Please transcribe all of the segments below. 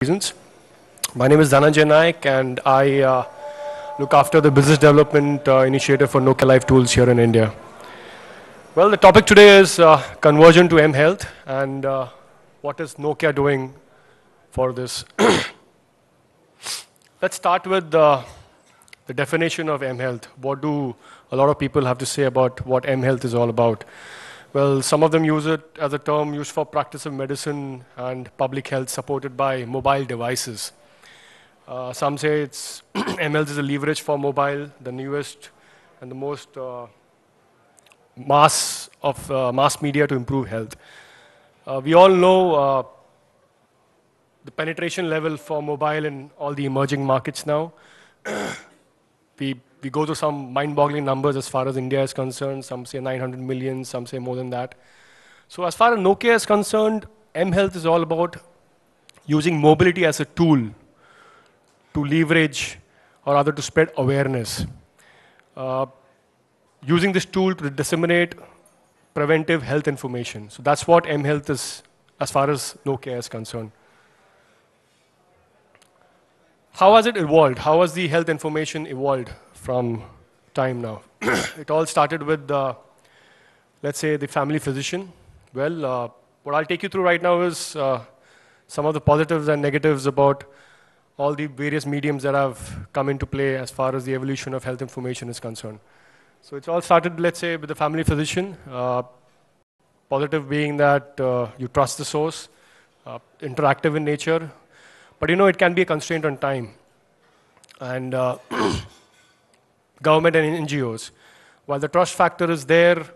reasons. My name is Dhananjay Naik, and I look after the business development initiative for Nokia Life Tools here in India. Well, the topic today is conversion to mHealth, and what is Nokia doing for this? Let's start with the definition of mHealth. What do a lot of people have to say about what mHealth is all about? Well, some of them use it as a term used for practice of medicine and public health supported by mobile devices. Some say it's mHealth is a leverage for mobile, the newest and the most mass media to improve health. We all know the penetration level for mobile in all the emerging markets now. We go to some mind-boggling numbers as far as India is concerned. Some say 900 million, some say more than that. So as far as Nokia is concerned, mHealth is all about using mobility as a tool to leverage or rather to spread awareness. Using this tool to disseminate preventive health information. So that's what mHealth is as far as Nokia is concerned. How has it evolved? How has the health information evolved from time now? It all started with, let's say, the family physician. Well, what I'll take you through right now is some of the positives and negatives about all the various mediums that have come into play as far as the evolution of health information is concerned. So it's all started, let's say, with the family physician. Positive being that you trust the source, interactive in nature, but you know it can be a constraint on time. And government and NGOs, while the trust factor is there,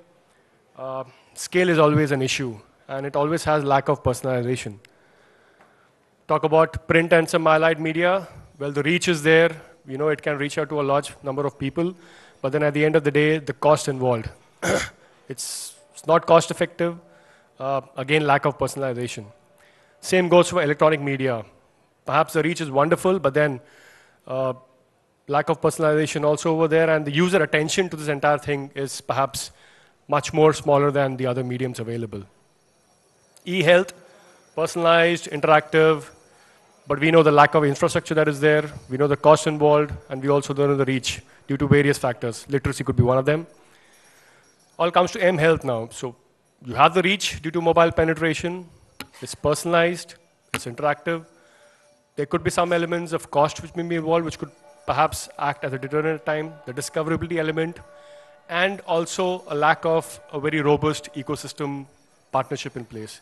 scale is always an issue, and it always has lack of personalization. Talk about print and some allied media. Well, the reach is there. You know, it can reach out to a large number of people, but then at the end of the day, the cost involved. It's not cost effective. Again, lack of personalization. Same goes for electronic media. Perhaps the reach is wonderful, but then lack of personalization also over there, and the user attention to this entire thing is perhaps much more smaller than the other mediums available. E-health, personalized, interactive, but we know the lack of infrastructure that is there, we know the cost involved, and we also don't know the reach due to various factors. Literacy could be one of them. All comes to mHealth now. So you have the reach due to mobile penetration, it's personalized, it's interactive. There could be some elements of cost which may be involved, which could perhaps act as a deterrent at time, the discoverability element, and also a lack of a very robust ecosystem partnership in place.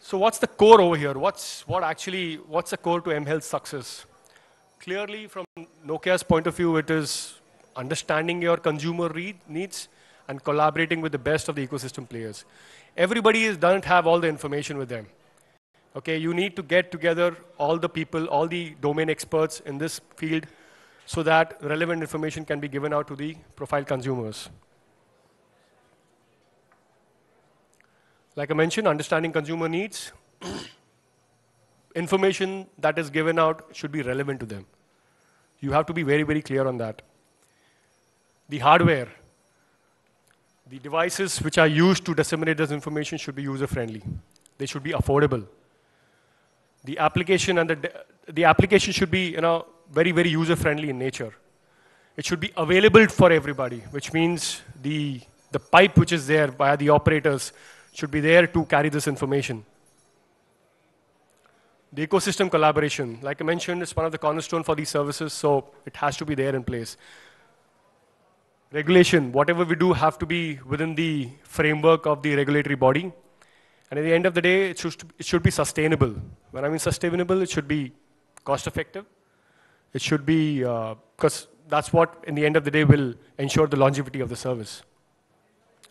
So what's the core over here? What's the core to mHealth's success? Clearly, from Nokia's point of view, it is understanding your consumer needs and collaborating with the best of the ecosystem players. Everybody doesn't have all the information with them. Okay, you need to get together all the people, all the domain experts in this field so that relevant information can be given out to the profile consumers. Like I mentioned, understanding consumer needs, information that is given out should be relevant to them. You have to be very, very clear on that. The hardware, the devices which are used to disseminate this information should be user-friendly. They should be affordable. The application and the application should be, very, very user-friendly in nature. It should be available for everybody, which means the pipe which is there via the operators should be there to carry this information. The ecosystem collaboration, like I mentioned, is one of the cornerstones for these services, so it has to be there in place. Regulation, whatever we do have to be within the framework of the regulatory body. And at the end of the day, it should be sustainable. When I mean sustainable, it should be cost effective. It should be, because that's what, in the end of the day, will ensure the longevity of the service.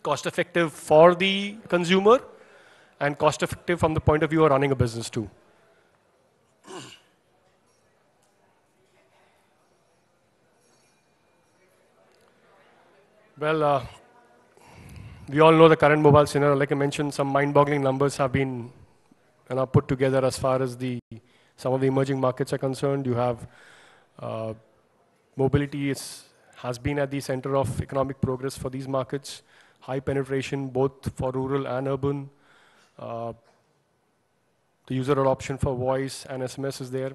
Cost effective for the consumer, and cost effective from the point of view of running a business too. Well, we all know the current mobile scenario. Like I mentioned, some mind-boggling numbers have been put together as far as some of the emerging markets are concerned. You have mobility has been at the center of economic progress for these markets. High penetration, both for rural and urban. The user adoption for voice and SMS is there.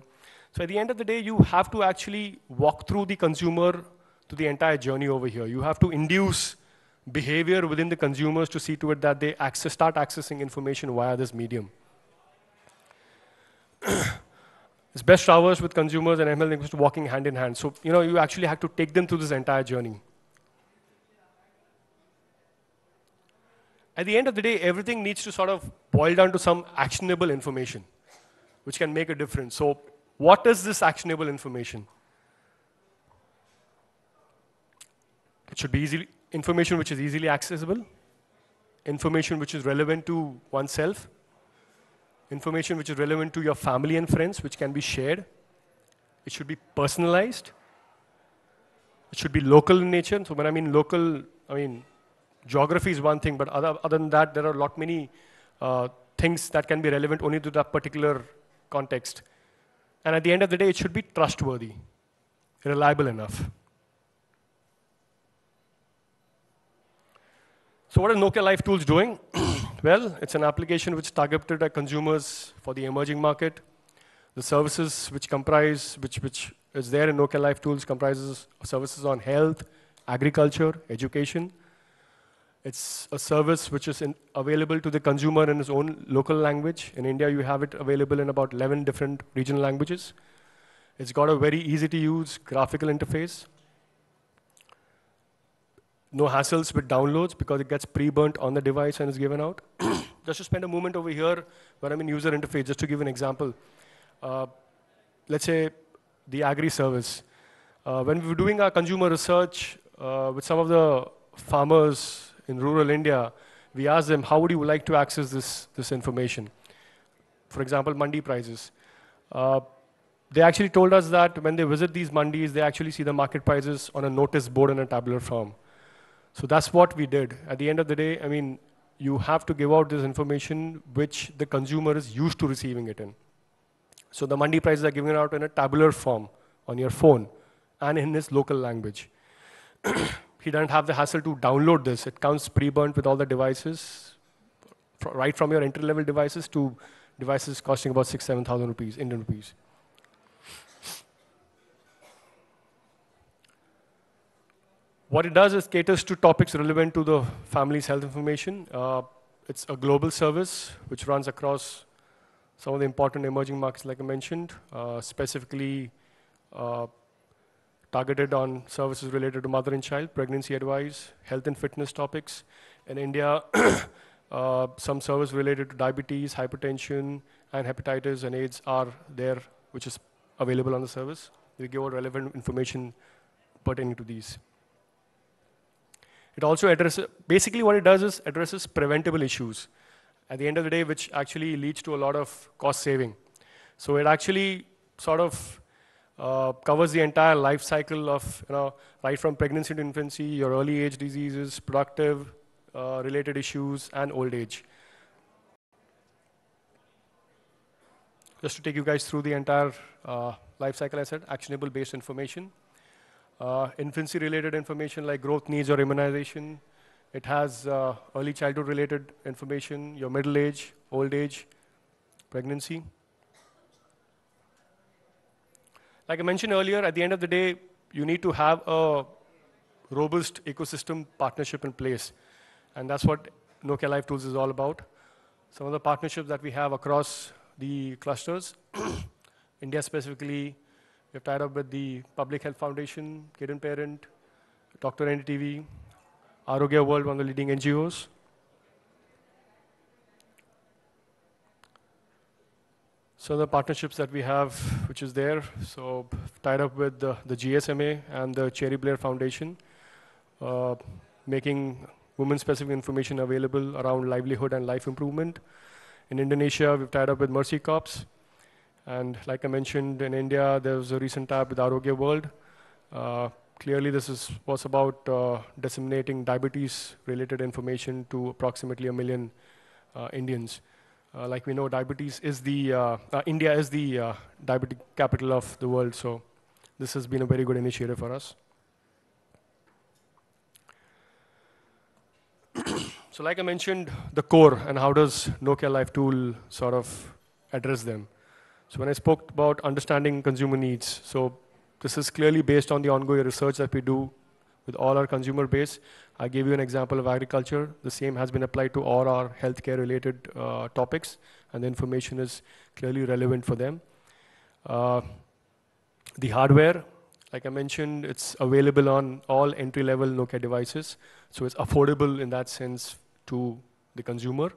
So at the end of the day, you have to actually walk through the consumer to the entire journey over here. You have to induce behavior within the consumers to see to it that they start accessing information via this medium. It's best hours with consumers and ML linguists walking hand in hand. So, you actually have to take them through this entire journey. At the end of the day, everything needs to sort of boil down to some actionable information, which can make a difference. So, what is this actionable information? It should be information which is easily accessible, information which is relevant to oneself, information which is relevant to your family and friends, which can be shared. It should be personalized. It should be local in nature. So when I mean local, I mean geography is one thing, but other than that, there are a lot many things that can be relevant only to that particular context. And at the end of the day, it should be trustworthy, reliable enough. So what is Nokia Life Tools doing? Well, it's an application which is targeted at consumers for the emerging market. The services which is there in Nokia Life Tools comprises services on health, agriculture, education. It's a service which is available to the consumer in his own local language. In India, you have it available in about 11 different regional languages. It's got a very easy to use graphical interface. No hassles with downloads because it gets pre-burnt on the device and is given out. Just to spend a moment over here when I'm in user interface, just to give an example. Let's say the agri service. When we were doing our consumer research with some of the farmers in rural India, we asked them, how would you like to access this information? For example, mandi prices. They actually told us that when they visit these mandis, they actually see the market prices on a notice board in a tabular form. So that's what we did. At the end of the day, I mean, you have to give out this information which the consumer is used to receiving it in. So the mandi prices are given out in a tabular form on your phone and in his local language. He doesn't have the hassle to download this. It comes pre-burnt with all the devices, right from your entry-level devices to devices costing about 6,000-7,000 rupees, Indian rupees. What it does is caters to topics relevant to the family's health information. It's a global service which runs across some of the important emerging markets, like I mentioned, specifically targeted on services related to mother and child, pregnancy advice, health and fitness topics. In India, some service related to diabetes, hypertension, and hepatitis and AIDS are there, which is available on the service. We give out relevant information pertaining to these. It also addresses, basically what it does is addresses preventable issues at the end of the day, which actually leads to a lot of cost saving. So it actually sort of covers the entire life cycle of, right from pregnancy to infancy, your early age diseases, productive related issues, and old age. Just to take you guys through the entire life cycle, I said, actionable based information. Infancy-related information like growth needs or immunization. It has early childhood-related information, your middle age, old age, pregnancy. Like I mentioned earlier, at the end of the day, you need to have a robust ecosystem partnership in place. And that's what Nokia Life Tools is all about. Some of the partnerships that we have across the clusters, India specifically, we've tied up with the Public Health Foundation, Kid and Parent, Dr. NDTV, Arogya World, one of the leading NGOs. So the partnerships that we have, which is there, so tied up with the GSMA and the Cherry Blair Foundation, making women-specific information available around livelihood and life improvement. In Indonesia, we've tied up with Mercy Corps. And like I mentioned, in India, there was a recent tab with Arogya World. Clearly, this was about disseminating diabetes-related information to approximately 1 million Indians. Like we know, diabetes is India is the diabetic capital of the world, so this has been a very good initiative for us. So like I mentioned, the core and how does Nokia Life Tool sort of address them. So when I spoke about understanding consumer needs, so this is clearly based on the ongoing research that we do with all our consumer base. I gave you an example of agriculture. The same has been applied to all our healthcare related topics, and the information is clearly relevant for them. Uh, the hardware, like I mentioned, it's available on all entry-level Nokia devices, so it's affordable in that sense to the consumer.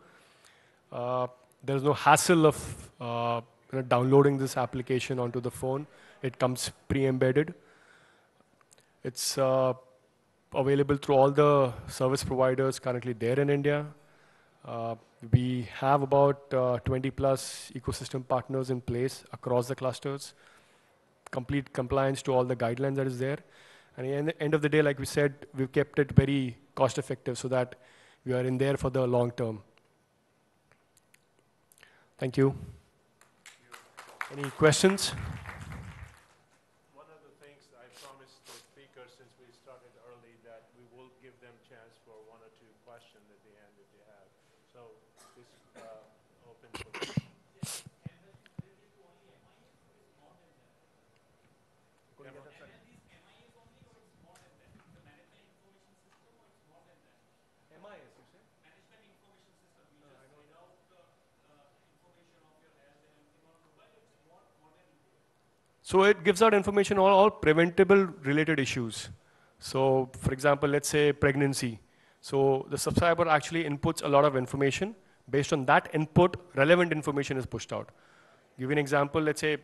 Uh, there's no hassle of downloading this application onto the phone. It comes pre-embedded. It's available through all the service providers currently there in India. We have about 20 plus ecosystem partners in place across the clusters, complete compliance to all the guidelines that is there. And at the end of the day, like we said, we've kept it very cost effective so that we are in there for the long term. Thank you. Any questions? One of the things I promised the speakers since we started early that we will give them chance for one or two questions at the end if they have. So this open for So it gives out information on all preventable related issues. So for example, let's say pregnancy. So the subscriber actually inputs a lot of information. Based on that input, relevant information is pushed out. Give you an example, let's say,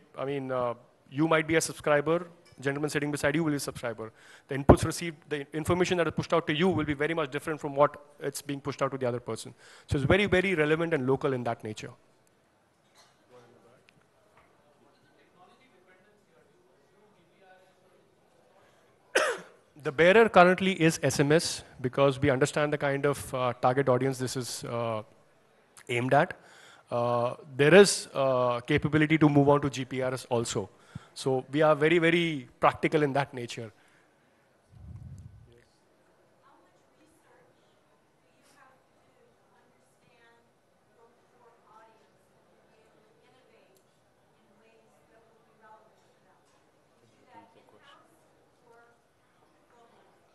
you might be a subscriber, gentleman sitting beside you will be a subscriber. The inputs received, the information that is pushed out to you will be very much different from what it's being pushed out to the other person. So it's very, very relevant and local in that nature. The bearer currently is SMS because we understand the kind of target audience this is aimed at. There is capability to move on to GPRS also. So we are very, very practical in that nature.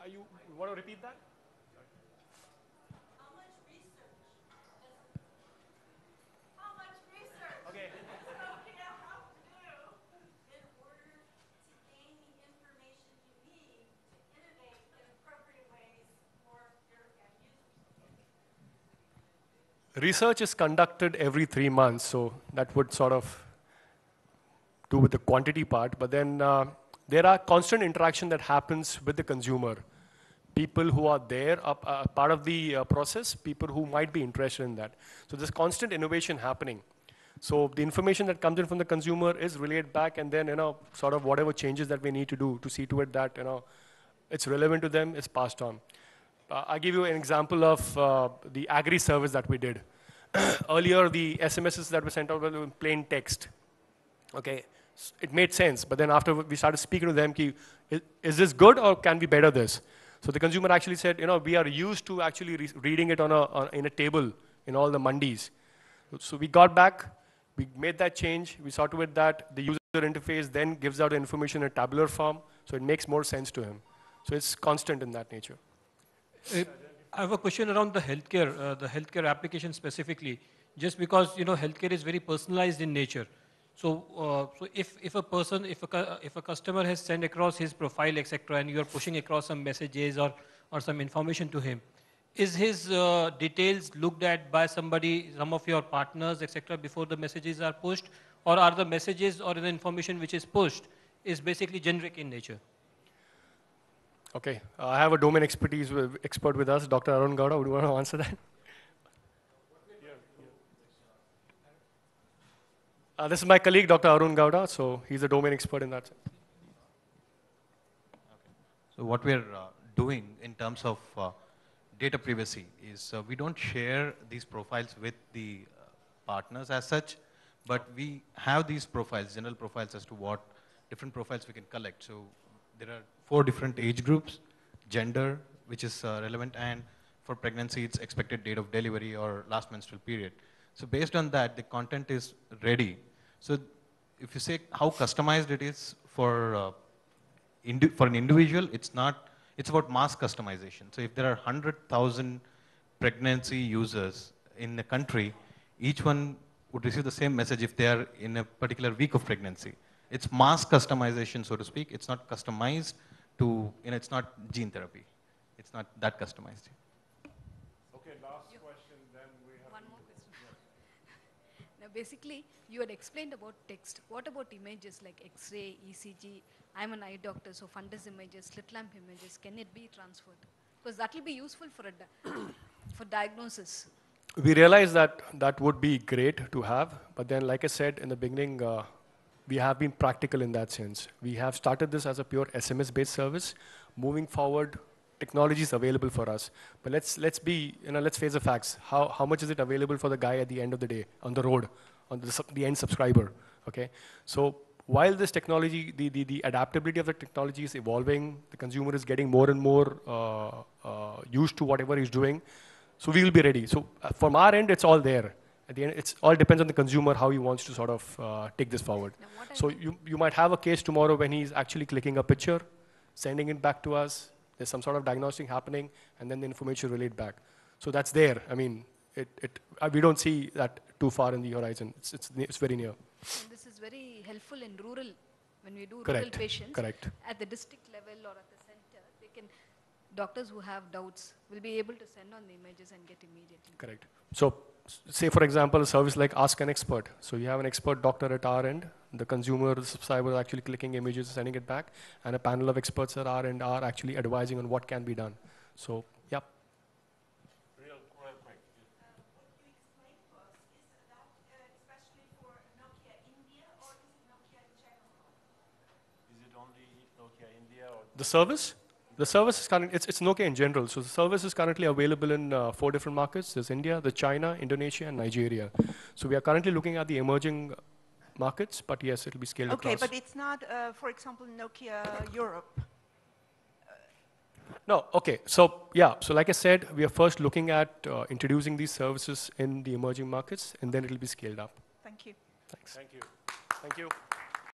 You want to repeat that? Okay. Research is conducted every 3 months, so that would sort of do with the quantity part. But then there are constant interaction that happens with the consumer. People who are there are part of the process, people who might be interested in that. So there's constant innovation happening. So the information that comes in from the consumer is relayed back, and then sort of whatever changes that we need to do to see to it that it's relevant to them is passed on. I'll give you an example of the agri service that we did. Earlier, the SMSs that were sent out were in plain text. Okay, it made sense, but then after we started speaking to them, is this good or can we better this? So the consumer actually said, we are used to actually reading it in a table in all the mandis. So we got back, we made that change, we saw to it that the user interface then gives out information in a tabular form, so it makes more sense to him. So it's constant in that nature. I have a question around the healthcare application specifically, just because healthcare is very personalized in nature. So, if a customer has sent across his profile, etc., and you are pushing across some messages or some information to him, is his details looked at by somebody, some of your partners, etc., before the messages are pushed, or are the messages or the information which is pushed is basically generic in nature? Okay, I have a domain expert with us, Dr. Arun Gowda. Would you want to answer that? This is my colleague, Dr. Arun Gowda, so he's a domain expert in that sense. Okay. So what we're doing in terms of data privacy is we don't share these profiles with the partners as such, but we have these profiles, general profiles as to what different profiles we can collect. So there are 4 different age groups, gender, which is relevant, and for pregnancy, it's expected date of delivery or last menstrual period. So based on that, the content is ready. So if you say how customized it is for for an individual, it's not. It's about mass customization. So if there are 100,000 pregnancy users in the country, each one would receive the same message if they are in a particular week of pregnancy. It's mass customization, so to speak. It's not customized to, it's not gene therapy. It's not that customized. Okay, last question, then we have One more question. Now, basically, you had explained about text. What about images like X-ray, ECG? I'm an eye doctor, so fundus images, slit lamp images, can it be transferred? Because that will be useful for for diagnosis. We realize that that would be great to have, but then, like I said in the beginning, we have been practical in that sense. We have started this as a pure SMS-based service. Moving forward, technology is available for us, but let's face the facts. How much is it available for the guy at the end of the day on the road, on the end subscriber? Okay, so while this technology, the adaptability of the technology is evolving, the consumer is getting more and more used to whatever he's doing. So we will be ready. So from our end, it's all there. At the end, it all depends on the consumer how he wants to sort of take this forward. So you might have a case tomorrow when he's actually clicking a picture, sending it back to us. There's some sort of diagnostic happening, and then the information relayed back. So that's there. I mean, we don't see that too far in the horizon. It's very near. And this is very helpful in rural, when we do Correct. rural patients. Correct. At the district level or at the center, doctors who have doubts will be able to send on the images and get immediately. Correct. So say, for example, a service like Ask an Expert. So you have an expert doctor at our end. The consumer, the subscriber is actually clicking images, sending it back. And a panel of experts at our end are actually advising on what can be done. So, yeah. real quick. What you explained to us, is that especially for Nokia India or is it Nokia in general? Is it only Nokia India or? The service? The service is currently, it's Nokia in general. So the service is currently available in 4 different markets. There's India, there's China, Indonesia, and Nigeria. So we are currently looking at the emerging markets, but yes, it'll be scaled Okay, across. but it's not, for example, Nokia Europe. No, okay. So yeah, so like I said, we are first looking at introducing these services in the emerging markets, and then it'll be scaled up. Thank you. Thanks. Thank you. Thank you.